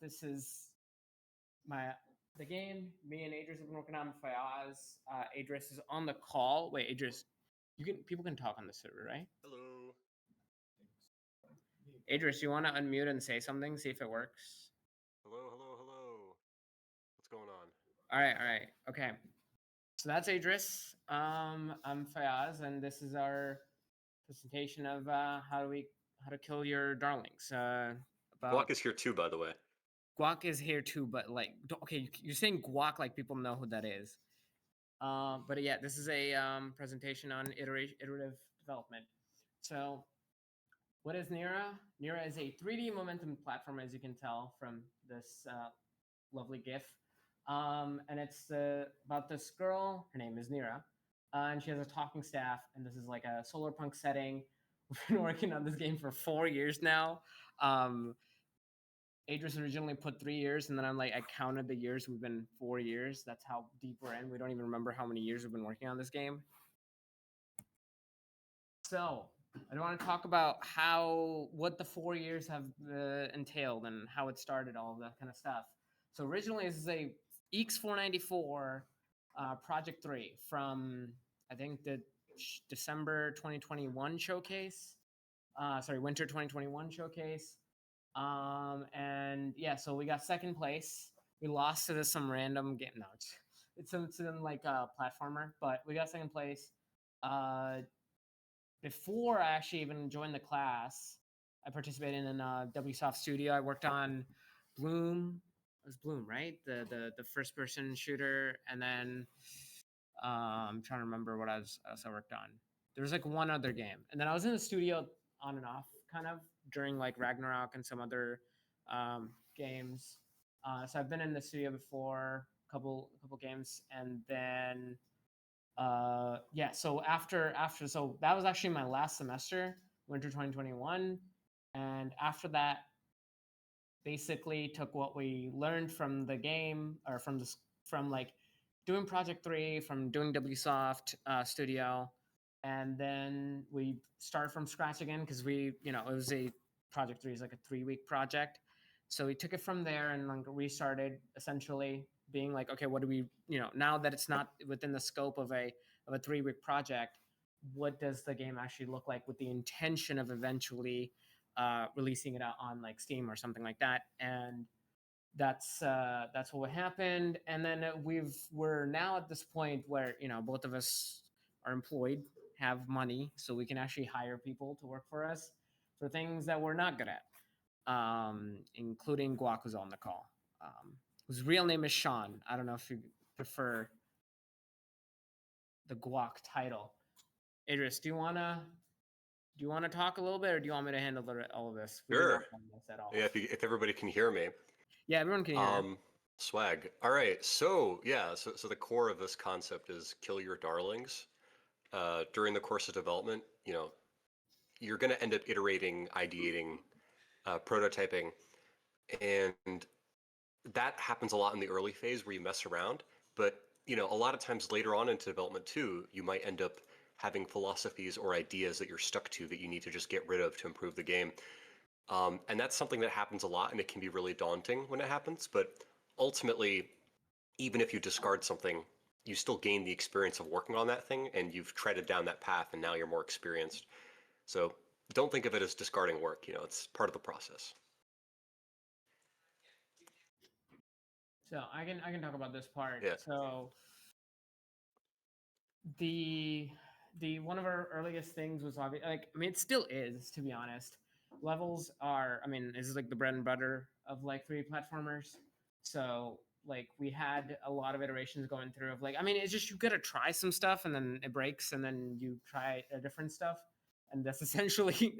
This is the game. Me and Adris have been working on Fayaz. Adris is on the call. Wait, Adris, people can talk on the server, right? Hello. Adris, you want to unmute and say something? See if it works. Hello. What's going on? All right. Okay. So that's Adris. I'm Fayaz, and this is our presentation of how to kill your darlings. Guac is here too, by the way. Guac is here too, but like, okay, you're saying Guac like people know who that is. But yeah, this is a presentation on iterative development. So what is Nira? Nira is a 3D momentum platform, as you can tell from this lovely GIF. And it's about this girl. Her name is Nira. And she has a talking staff. And this is like a solar punk setting. We've been working on this game for 4 years now. Adris originally put 3 years, and then I counted the years. We've been 4 years. That's how deep we're in. We don't even remember how many years we've been working on this game. So I want to talk about what the 4 years have entailed and how it started, all of that kind of stuff. So originally, this is a EEX 494 Project 3 from, I think, the December 2021 showcase. Winter 2021 showcase. And yeah, so we got second place. We lost to some random game. No, it's some like a platformer, but we got second place. Before I actually even joined the class, I participated in a WSoft studio. I worked on Bloom. It was Bloom, right? The first person shooter, and then I'm trying to remember what else I worked on. There was like one other game, and then I was in the studio on and off, kind of during like Ragnarok and some other games. So I've been in the studio before, a couple games, and then so after so that was actually my last semester, winter 2021, and after that, basically took what we learned from the game or from like doing Project 3, from doing WSoft Studio, and then we started from scratch again because it was a Project 3 is like a 3-week project. So we took it from there and like restarted, essentially being like, okay, what do we, now that it's not within the scope of a 3-week project, what does the game actually look like, with the intention of eventually releasing it out on like Steam or something like that. And that's what happened. And then we're now at this point where both of us are employed, have money, so we can actually hire people to work for us for things that we're not good at, including Guac, who's on the call, whose real name is Sean. I don't know if you prefer the Guac title. Idris, do you wanna talk a little bit, or do you want me to handle all of this? Sure. Yeah, if everybody can hear me. Yeah, everyone can hear. Swag. All right. So the core of this concept is kill your darlings. During the course of development, you're going to end up iterating, ideating, prototyping, and that happens a lot in the early phase where you mess around. But a lot of times later on into development too, you might end up having philosophies or ideas that you're stuck to that you need to just get rid of to improve the game. And that's something that happens a lot, and it can be really daunting when it happens. But ultimately, even if you discard something, you still gain the experience of working on that thing, and you've treaded down that path, and now you're more experienced. So don't think of it as discarding work. It's part of the process. So I can talk about this part. Yeah. So the one of our earliest things was obvious. It still is, to be honest. Levels are, this is like the bread and butter of like 3D platformers. So like we had a lot of iterations going through of like, it's just you gotta try some stuff and then it breaks and then you try a different stuff, and that's essentially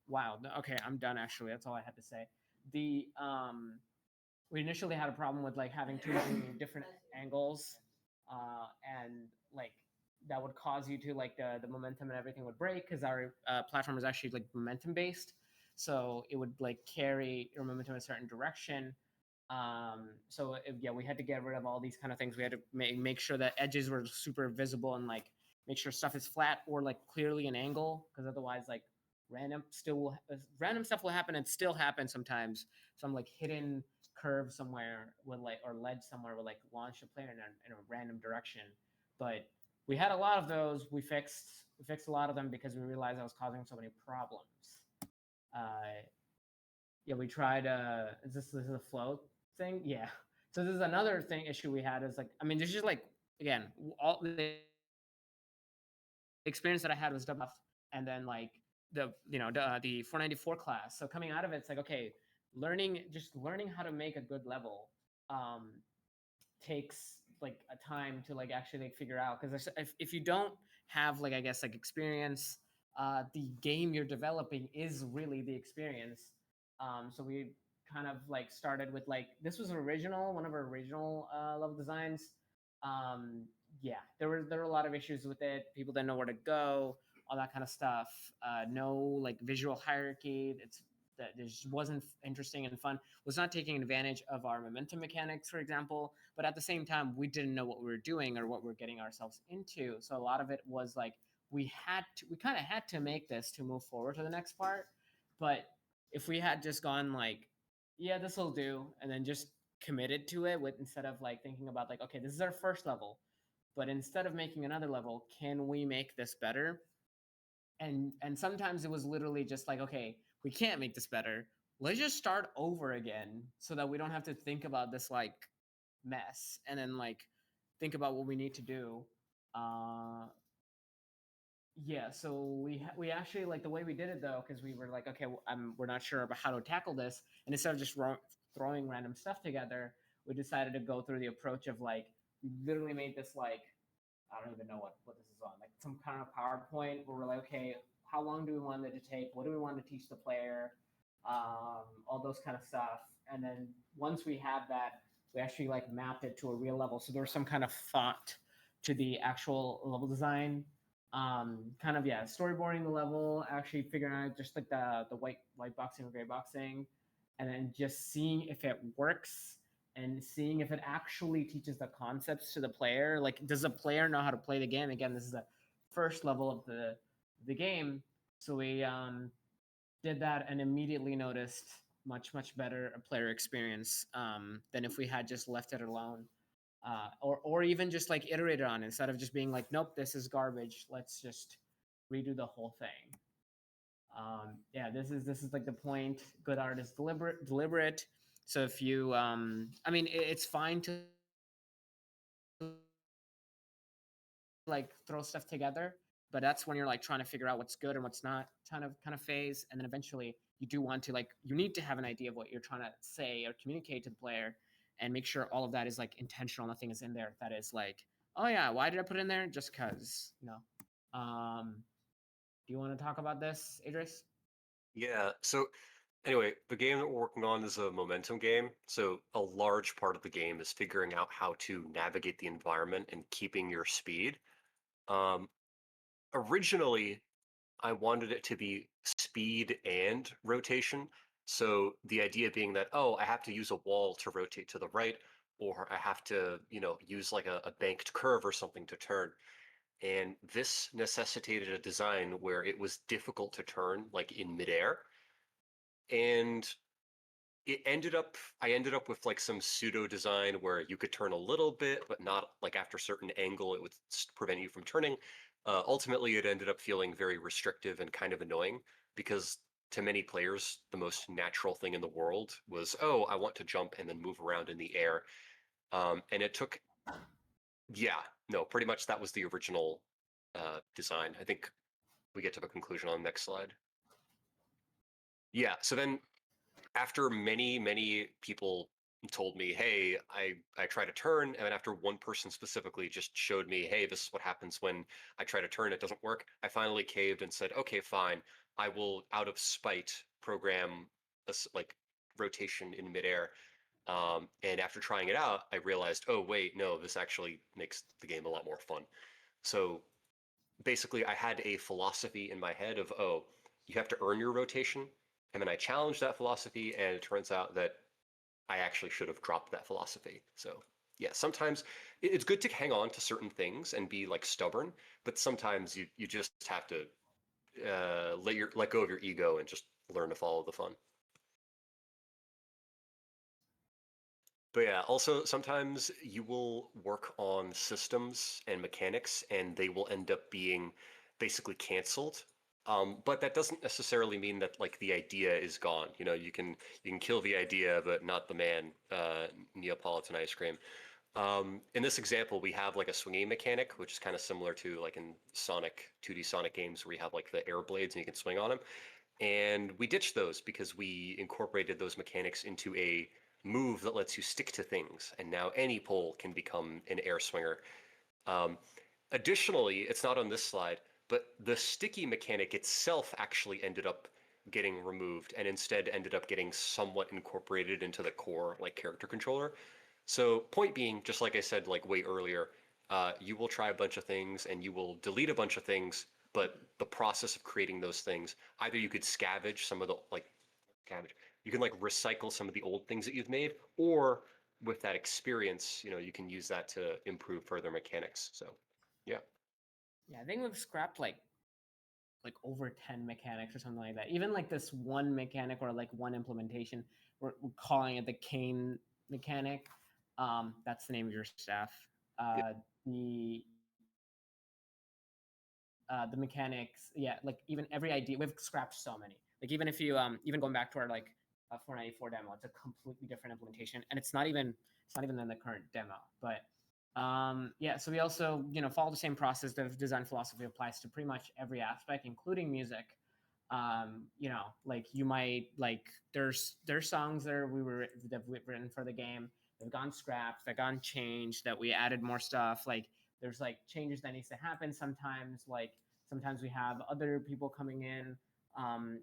wow. Okay, I'm done. Actually, that's all I had to say. We initially had a problem with like having too many different angles, and like that would cause you to like the momentum and everything would break because our platform is actually like momentum based, so it would like carry your momentum in a certain direction. We had to get rid of all these kind of things. We had to make sure that edges were super visible and like make sure stuff is flat or like clearly an angle, because otherwise like random stuff will happen and still happen sometimes. Some like hidden curve somewhere would like or ledge somewhere would like launch the player in a random direction. But we had a lot of those. We fixed a lot of them because we realized that was causing so many problems. Uh, yeah, we tried. Is this a flow thing? Yeah. So this is another thing issue we had is like I mean, there's just like again all the experience that I had was double and then like the 494 class. So coming out of it, it's like okay, learning how to make a good level um, takes like a time to like actually like figure out because if you don't have like I guess like experience, the game you're developing is really the experience. So we kind of like started with like this was one of our original level designs. um, yeah, there were a lot of issues with it. People didn't know where to go, all that kind of stuff. No like visual hierarchy. That just wasn't interesting and fun. Was not taking advantage of our momentum mechanics, for example. But at the same time, we didn't know what we were doing or what we are getting ourselves into. So a lot of it was like we kind of had to make this to move forward to the next part. But if we had just gone like, yeah, this will do, and then just committed to it with instead of like thinking about like, okay, this is our first level, but instead of making another level, can we make this better? And sometimes it was literally just like, okay, we can't make this better. Let's just start over again so that we don't have to think about this like mess and then like think about what we need to do. Uh, yeah, so we actually like the way we did it though, because we were like, okay, we're not sure about how to tackle this, and instead of just throwing random stuff together, we decided to go through the approach of like we literally made this like I don't even know what this is on, like some kind of PowerPoint where we're like, okay, how long do we want it to take? What do we want to teach the player? All those kind of stuff. And then once we had that, we actually like mapped it to a real level. So there was some kind of thought to the actual level design. Kind of yeah, storyboarding the level, actually figuring out just like the white boxing or gray boxing, and then just seeing if it works and seeing if it actually teaches the concepts to the player. Like, does the player know how to play the game? Again, this is the first level of the game, so we did that and immediately noticed much better player experience than if we had just left it alone. Or even just like iterated on it, instead of just being like, nope, this is garbage. Let's just redo the whole thing. Yeah, this is like the point. Good art is deliberate. So if you, I mean, it's fine to like throw stuff together, but that's when you're like trying to figure out what's good and what's not kind of phase. And then eventually you do want to like you need to have an idea of what you're trying to say or communicate to the player, and make sure all of that is like intentional. Nothing is in there that is like, oh yeah, why did I put it in there? Just because, you know. Do you want to talk about this, Idris? Yeah. So anyway, the game that we're working on is a momentum game. So a large part of the game is figuring out how to navigate the environment and keeping your speed. Um, Originally, I wanted it to be speed and rotation. So the idea being that, oh, I have to use a wall to rotate to the right, or I have to, use like a banked curve or something to turn. And this necessitated a design where it was difficult to turn like in midair. And I ended up with like some pseudo design where you could turn a little bit, but not like after a certain angle, it would prevent you from turning. Ultimately, it ended up feeling very restrictive and kind of annoying because to many players, the most natural thing in the world was, oh, I want to jump and then move around in the air. And it took, yeah, no, pretty much that was the original design. I think we get to the conclusion on the next slide. Yeah, so then after many people told me, hey, I try to turn, and after one person specifically just showed me, hey, this is what happens when I try to turn, it doesn't work, I finally caved and said, okay, fine, I will, out of spite, program like rotation in midair. And after trying it out, I realized, oh wait, no, this actually makes the game a lot more fun. So basically I had a philosophy in my head of, oh, you have to earn your rotation. And then I challenged that philosophy, and it turns out that I actually should have dropped that philosophy. So yeah, sometimes it's good to hang on to certain things and be like stubborn, but sometimes you just have to let go of your ego and just learn to follow the fun. But yeah, also sometimes you will work on systems and mechanics and they will end up being basically canceled. But that doesn't necessarily mean that like the idea is gone. You know, you can kill the idea, but not the man. Neapolitan ice cream. In this example, we have like a swinging mechanic, which is kind of similar to like in Sonic 2D Sonic games where you have like the air blades and you can swing on them. And we ditched those because we incorporated those mechanics into a move that lets you stick to things. And now any pole can become an air swinger. Um, Additionally, it's not on this slide, but the sticky mechanic itself actually ended up getting removed and instead ended up getting somewhat incorporated into the core like character controller. So point being, just like I said like way earlier, you will try a bunch of things and you will delete a bunch of things, but the process of creating those things, either you could scavenge some of the like scavenge, you can like recycle some of the old things that you've made, or with that experience, you know, you can use that to improve further mechanics. So yeah. Yeah, I think we've scrapped like over 10 mechanics or something like that. Even like this one mechanic or like one implementation, we're calling it the cane mechanic. That's the name of your staff. Yeah. The the mechanics, yeah, like even every idea, we've scrapped so many. Like even if you even going back to our like 494 demo, it's a completely different implementation, and it's not even in the current demo. But yeah, so we also follow the same process. The design philosophy applies to pretty much every aspect, including music. Like you might like there's songs that we've written for the game that have gone scrapped, that gone changed, that we added more stuff. Like there's like changes that needs to happen sometimes. Like sometimes we have other people coming in,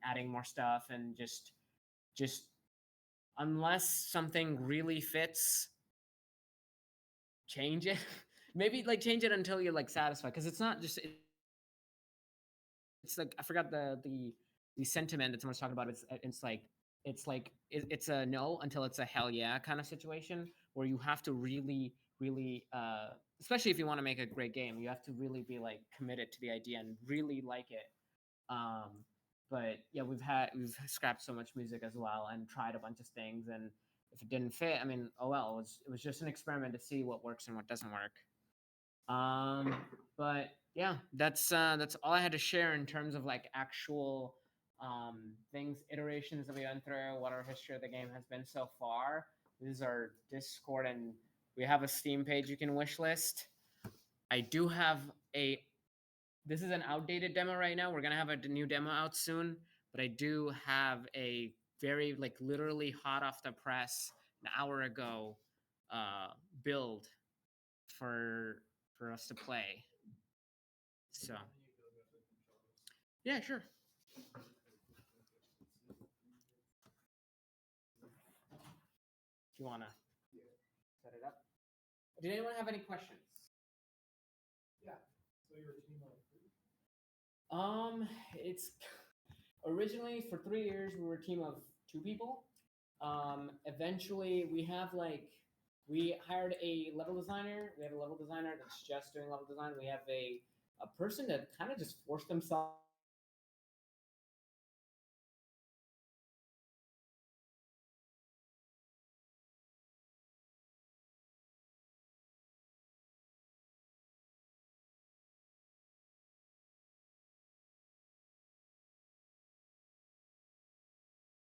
adding more stuff, and just unless something really fits, change it. Maybe like change it until you're like satisfied, because it's not just it's like I forgot the sentiment that someone's talking about. It's a no until it's a hell yeah kind of situation, where you have to really especially if you want to make a great game, you have to really be like committed to the idea and really like it. um but yeah, we've scrapped so much music as well and tried a bunch of things, and if it didn't fit, I mean, oh well, it was just an experiment to see what works and what doesn't work. um, but yeah, that's all I had to share in terms of like actual things, iterations that we went through, what our history of the game has been so far. This is our Discord, and we have a Steam page you can wish list. I do have a this is an outdated demo right now. We're gonna have a new demo out soon, but I do have a very like literally hot off the press an hour ago uh build for us to play. So yeah, sure. If you wanna set it up. Did anyone have any questions? It's originally for 3 years we were a team of two people. Eventually we hired a level designer. We have a level designer that's just doing level design. We have a person that kind of just forced themselves